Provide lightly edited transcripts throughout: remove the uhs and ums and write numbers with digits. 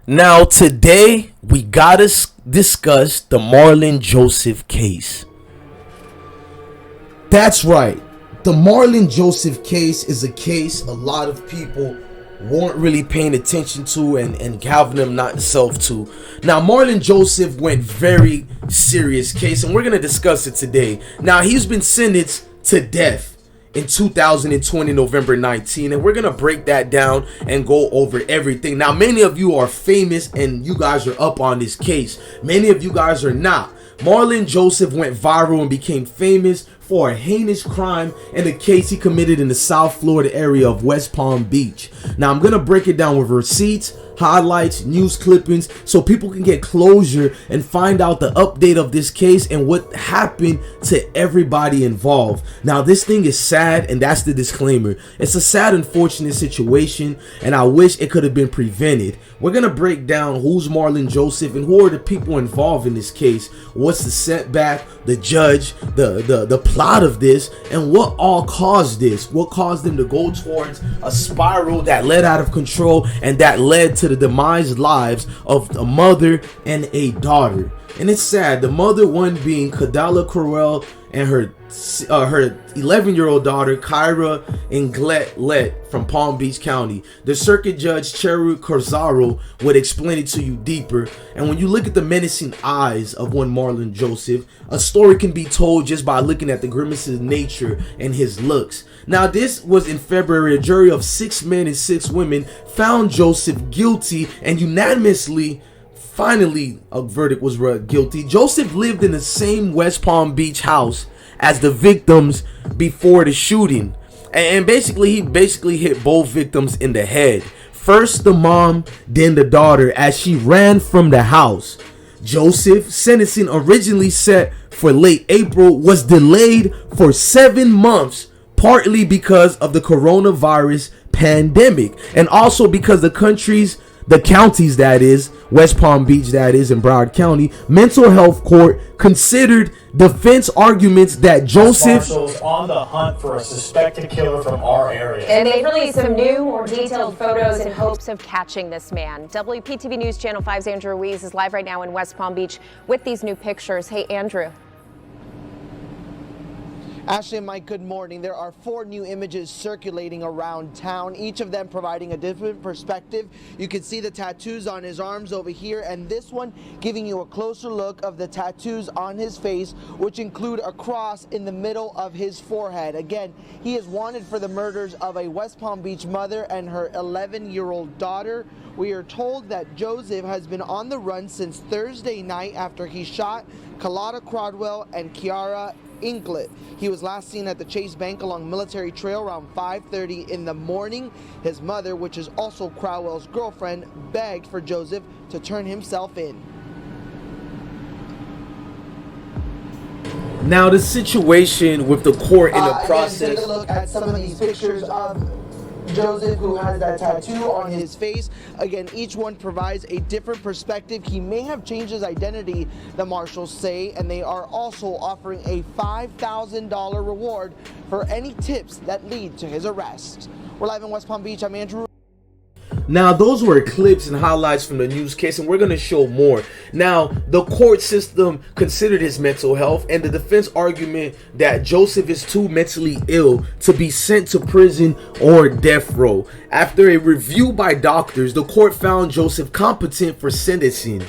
Now, today, we gotta discuss the Marlin Joseph case. That's right. The Marlin Joseph case is a case a lot of people weren't really paying attention to and Calvin them not himself to. Now, Marlin Joseph went very serious case, and we're going to discuss it today. Now, he's been sentenced to death in 2020, November 19, and we're going to break that down and go over everything. Now, many of you are famous and you guys are up on this case. Many of you guys are not. Marlin Joseph went viral and became famous for a heinous crime in a case he committed in the South Florida area of West Palm Beach. Now, I'm going to break it down with receipts, highlights, news clippings, so people can get closure and find out the update of this case and what happened to everybody involved. Now, this thing is sad, and that's the disclaimer. It's a sad, unfortunate situation, and I wish it could have been prevented. We're going to break down who's Marlin Joseph and who are the people involved in this case, what's the setback, the judge, the plot of this, and what all caused this, what caused them to go towards a spiral that led out of control and that led to the demise lives of a mother and a daughter. And it's sad. The mother, one being Kaladaa Crowell, and her 11-year-old daughter Kyra Inglett from Palm Beach County. The circuit judge Crowell Kyra would explain it to you deeper. And when you look at the menacing eyes of one Marlin Joseph, a story can be told just by looking at the grimace's nature and his looks. Now, this was in February. A jury of 6 men and 6 women found Joseph guilty, and unanimously, finally, a verdict was read guilty. Joseph lived in the same West Palm Beach house as the victims before the shooting, and he basically hit both victims in the head. First the mom, then the daughter, as she ran from the house. Joseph's sentencing, originally set for late April, was delayed for 7 months, partly because of the coronavirus pandemic, and also because the counties, that is West Palm Beach, that is in Broward County, mental health court considered defense arguments that Joseph marshals on the hunt for a suspected killer from our area. And they released some new, more detailed photos in hopes of catching this man. WPTV News Channel 5's Andrew Ruiz is live right now in West Palm Beach with these new pictures. Hey, Andrew. Ashley and Mike, good morning. There are 4 new images circulating around town, each of them providing a different perspective. You can see the tattoos on his arms over here, and this one giving you a closer look of the tattoos on his face, which include a cross in the middle of his forehead. Again, he is wanted for the murders of a West Palm Beach mother and her 11-year-old daughter. We are told that Joseph has been on the run since Thursday night after he shot Kaladaa Crowell and Kyra Inglett. He was last seen at the Chase Bank along Military Trail around 5:30 in the morning. His mother, which is also Crowell's girlfriend, begged for Joseph to turn himself in. Now, the situation with the court in the process. Take a look at some of these pictures of Joseph, who has that tattoo on his face. Again, each one provides a different perspective. He may have changed his identity, the marshals say, and they are also offering a $5,000 reward for any tips that lead to his arrest. We're live in West Palm Beach. I'm Andrew. Now, those were clips and highlights from the news case, and we're going to show more. Now, the court system considered his mental health, and the defense argument that Joseph is too mentally ill to be sent to prison or death row. After a review by doctors, the court found Joseph competent for sentencing.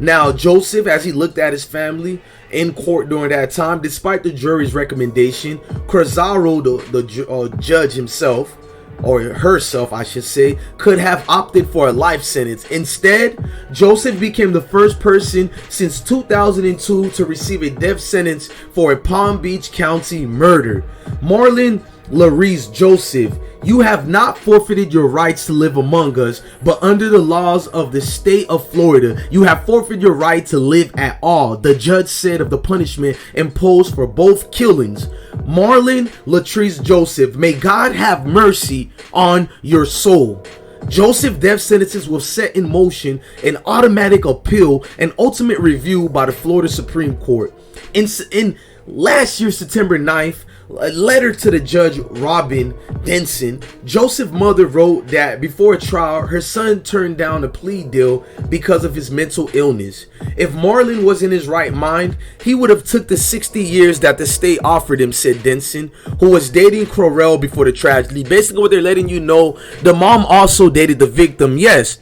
Now, Joseph, as he looked at his family in court during that time, despite the jury's recommendation, Crowell, the judge himself, or herself, I should say, could have opted for a life sentence. Instead, Joseph became the first person since 2002 to receive a death sentence for a Palm Beach County murder. Marlin Joseph, you have not forfeited your rights to live among us, but under the laws of the state of Florida, you have forfeited your right to live at all, the judge said of the punishment imposed for both killings. Marlin Joseph, may God have mercy on your soul. Joseph death sentences will set in motion an automatic appeal and ultimate review by the Florida Supreme Court. In last year, September 9th, A letter to the judge, Robin Denson, Joseph's mother wrote that before trial, her son turned down a plea deal because of his mental illness. If Marlin was in his right mind, he would have took the 60 years that the state offered him, said Denson, who was dating Crowell before the tragedy. Basically what they're letting you know, the mom also dated the victim. Yes,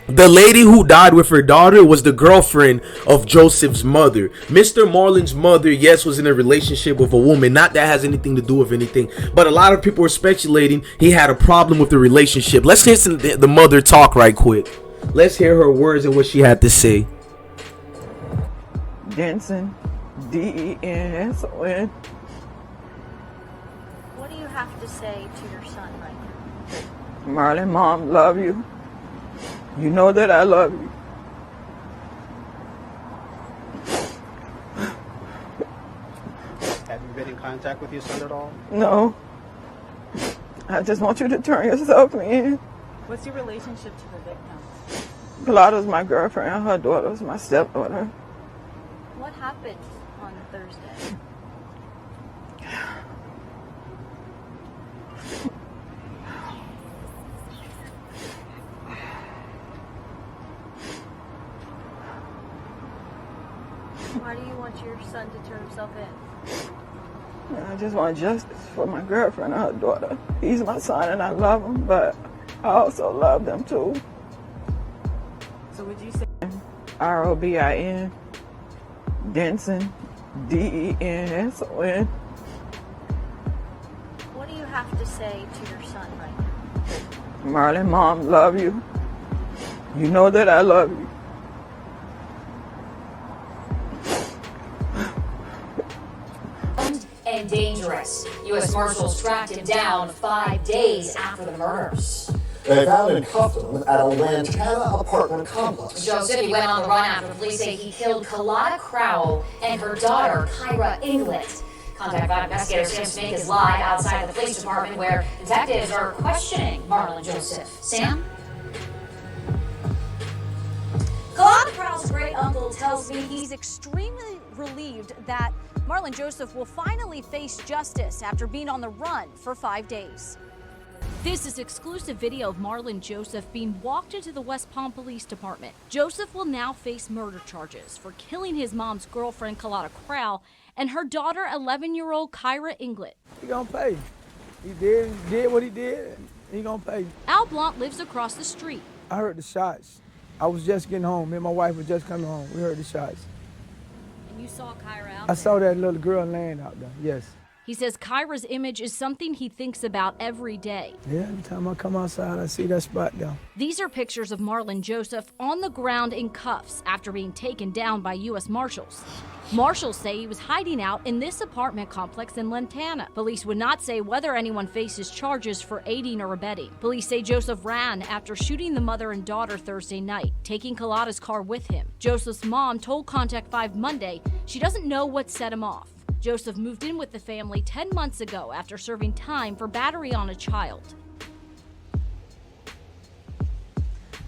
the lady who died with her daughter was the girlfriend of Joseph's mother. Mr. Marlin's mother, yes, was in a relationship with a woman. Not that has anything to do with anything, but a lot of people were speculating he had a problem with the relationship. Let's listen to the mother talk right quick. Let's hear her words and what she had to say. Denson, D-E-N-S-O-N. What do you have to say to your son right now? Marlin, Mom, love you. You know that I love you. Have you been in contact with your son at all? No. I just want you to turn yourself in. What's your relationship to the victim? Kalada's my girlfriend, and her daughter's my stepdaughter. What happened on Thursday? Why do you want your son to turn himself in? I just want justice for my girlfriend and her daughter. He's my son and I love him, but I also love them too. So would you say R-O-B-I-N, Denson, D-E-N-S-O-N. what do you have to say to your son right now? Marlin, Mom, love you. You know that I love you. And dangerous. U.S. Marshals tracked him down 5 days after the murders. They found and cuffed him at a Lantana apartment complex. Joseph, he went on the run after police say he killed Kaladaa Crowell and her daughter, Kyra Inglett. Contact 5 investigator Sam Smith is live outside the police department where detectives are questioning Marlin Joseph. Sam? Kaladaa Crowell's great uncle tells me he's extremely relieved that Marlin Joseph will finally face justice after being on the run for 5 days. This is exclusive video of Marlin Joseph being walked into the West Palm Police Department. Joseph will now face murder charges for killing his mom's girlfriend, Kaladaa Crowell, and her daughter, 11-year-old Kyra Inglett. He gonna pay. He did what he did. He gonna pay. Al Blunt lives across the street. I heard the shots. I was just getting home. Me and my wife were just coming home. We heard the shots. And you saw Kyra out I saw that little girl laying out there, yes. He says Kyra's image is something he thinks about every day. Yeah, every time I come outside, I see that spot there. These are pictures of Marlin Joseph on the ground in cuffs after being taken down by U.S. Marshals. Marshals say he was hiding out in this apartment complex in Lantana. Police would not say whether anyone faces charges for aiding or abetting. Police say Joseph ran after shooting the mother and daughter Thursday night, taking Kalada's car with him. Joseph's mom told Contact 5 Monday she doesn't know what set him off. Joseph moved in with the family 10 months ago after serving time for battery on a child.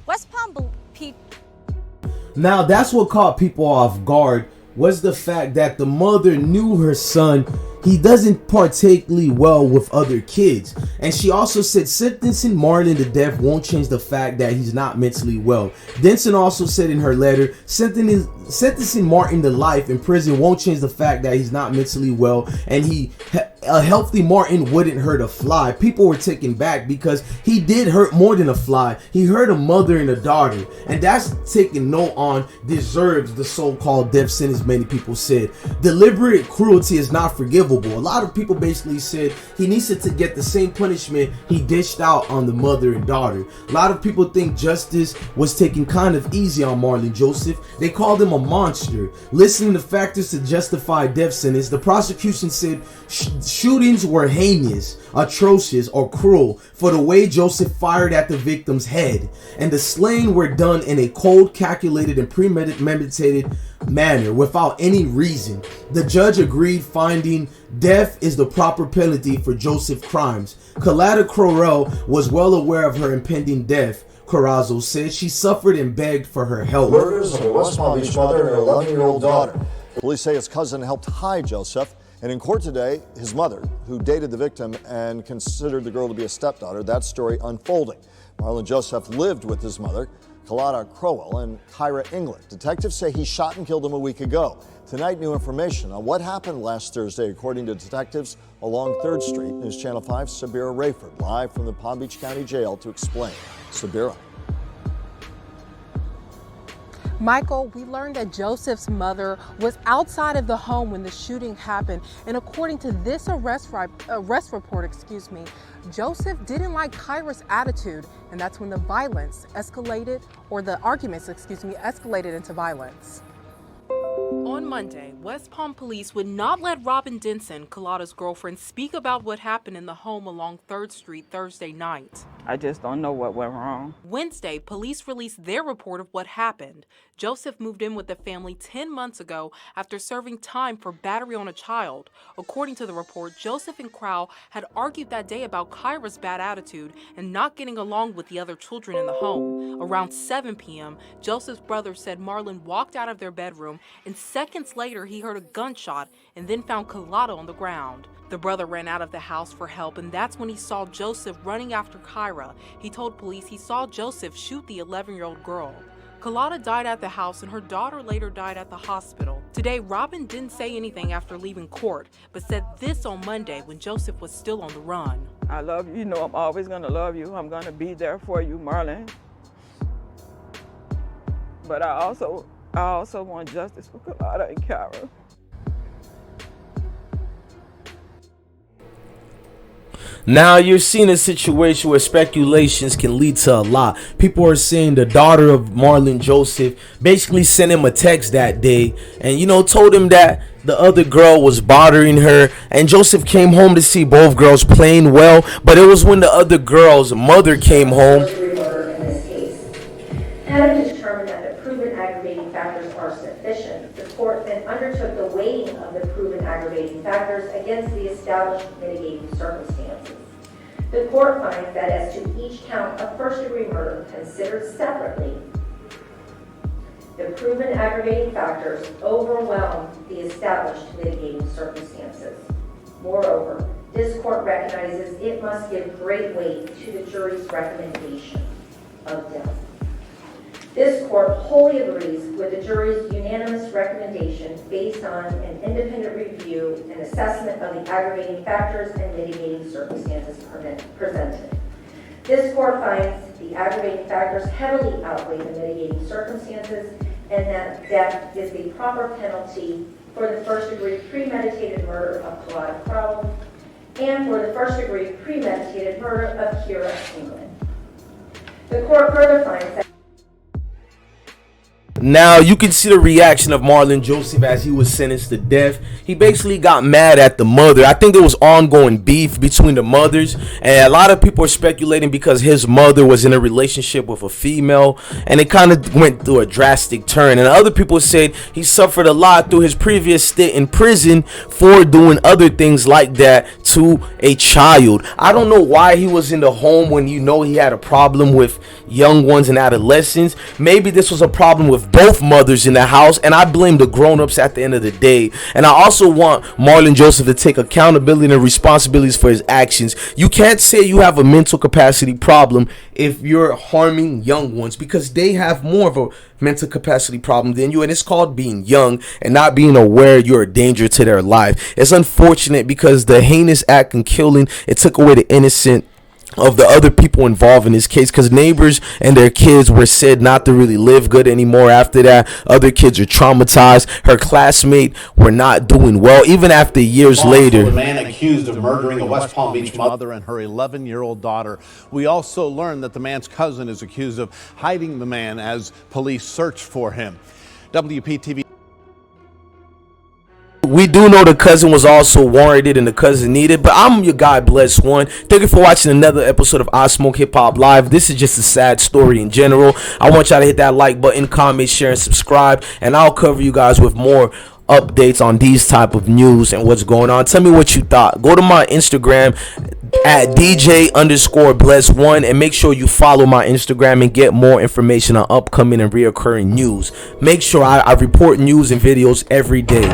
West Palm Now that's what caught people off guard, was the fact that the mother knew her son, he doesn't particularly well with other kids. And she also said sentencing Marlin to death won't change the fact that he's not mentally well. Denson also said in her letter, sentencing Martin to life in prison won't change the fact that he's not mentally well, and a healthy Martin wouldn't hurt a fly. People were taken back because he did hurt more than a fly. He hurt a mother and a daughter, and that's taken note on deserves the so-called death sentence, many people said. Deliberate cruelty is not forgivable. A lot of people basically said he needs to get the same punishment he dished out on the mother and daughter. A lot of people think justice was taken kind of easy on Marlin Joseph. They called him a monster. Listening to factors to justify death sentence, the prosecution said shootings were heinous, atrocious, or cruel for the way Joseph fired at the victim's head, and the slaying were done in a cold, calculated, and premeditated manner without any reason. The judge agreed, finding death is the proper penalty for Joseph's crimes. Kaladaa Crowell was well aware of her impending death. Corazzo said she suffered and begged for her help. Murders of a West Palm Beach mother and her 11-year-old daughter. Police say his cousin helped hide Joseph. And in court today, his mother, who dated the victim and considered the girl to be a stepdaughter, that story unfolding. Marlin Joseph lived with his mother, Kaladaa Crowell Kyra Inglett. Detectives say he shot and killed him a week ago. Tonight, new information on what happened last Thursday, according to detectives along 3rd Street. News Channel 5's Sabira Rayford, live from the Palm Beach County Jail to explain. Sabira. Michael, we learned that Joseph's mother was outside of the home when the shooting happened. And according to this arrest report, Joseph didn't like Kyra's attitude. And that's when the violence escalated, or the arguments, escalated into violence. On Monday, West Palm police would not let Robin Denson, Kalada's girlfriend, speak about what happened in the home along 3rd Street Thursday night. I just don't know what went wrong. Wednesday, police released their report of what happened. Joseph moved in with the family 10 months ago after serving time for battery on a child. According to the report, Joseph and Crowell had argued that day about Kyra's bad attitude and not getting along with the other children in the home. Around 7 p.m., Joseph's brother said Marlin walked out of their bedroom, and seconds later he heard a gunshot and then found Kaladaa on the ground. The brother ran out of the house for help, and that's when he saw Joseph running after Kyra. He told police he saw Joseph shoot the 11-year-old girl. Kaladaa died at the house, and her daughter later died at the hospital. Today, Robin didn't say anything after leaving court, but said this on Monday when Joseph was still on the run. I love you. You know I'm always going to love you. I'm going to be there for you, Marlin. But I also want justice for Kaladaa and Kyra. Now you're seeing a situation where speculations can lead to a lot. People are saying the daughter of Marlin Joseph basically sent him a text that day and, told him that the other girl was bothering her, and Joseph came home to see both girls playing well, but it was when the other girl's mother came home. Having determined that the proven aggravating factors are sufficient, the court then undertook the weighing of the proven aggravating factors against the established mitigating circumstances. The court finds that as to each count of first-degree murder considered separately, the proven aggravating factors overwhelm the established mitigating circumstances. Moreover, this court recognizes it must give great weight to the jury's recommendation of death. This court wholly agrees with the jury's unanimous recommendation based on an independent review and assessment of the aggravating factors and mitigating circumstances presented. This court finds the aggravating factors heavily outweigh the mitigating circumstances and that death is the proper penalty for the first-degree premeditated murder of Kaladaa Crowell and for the first-degree premeditated murder of Kyra Inglett. The court further finds that now you can see the reaction of Marlin Joseph as he was sentenced to death. He basically got mad at the mother. I think there was ongoing beef between the mothers, and a lot of people are speculating because his mother was in a relationship with a female, and it kind of went through a drastic turn. And other people said he suffered a lot through his previous stint in prison for doing other things like that to a child. I don't know why he was in the home when he had a problem with young ones and adolescents. Maybe this was a problem with both mothers in the house, and I blame the grown-ups at the end of the day. And I also want Marlin Joseph to take accountability and responsibilities for his actions. You can't say you have a mental capacity problem if you're harming young ones, because they have more of a mental capacity problem than you, and it's called being young and not being aware you're a danger to their life. It's unfortunate because the heinous act and killing, it took away the innocent of the other people involved in this case, because neighbors and their kids were said not to really live good anymore after that. Other kids are traumatized. Her classmate were not doing well even after years later. The man accused of murdering a West Palm Beach mother and her 11-year-old daughter. We also learned that the man's cousin is accused of hiding the man as police search for him. WPTV. We do know the cousin was also warranted and the cousin needed, but I'm your guy, Bless One. Thank you for watching another episode of IsmokeHiphop Live. This is just a sad story in general. I want y'all to hit that like button, comment, share, and subscribe, and I'll cover you guys with more updates on these type of news and what's going on. Tell me what you thought. Go to my Instagram at DJ_Bless1 and make sure you follow my Instagram and get more information on upcoming and reoccurring news. Make sure I report news and videos every day.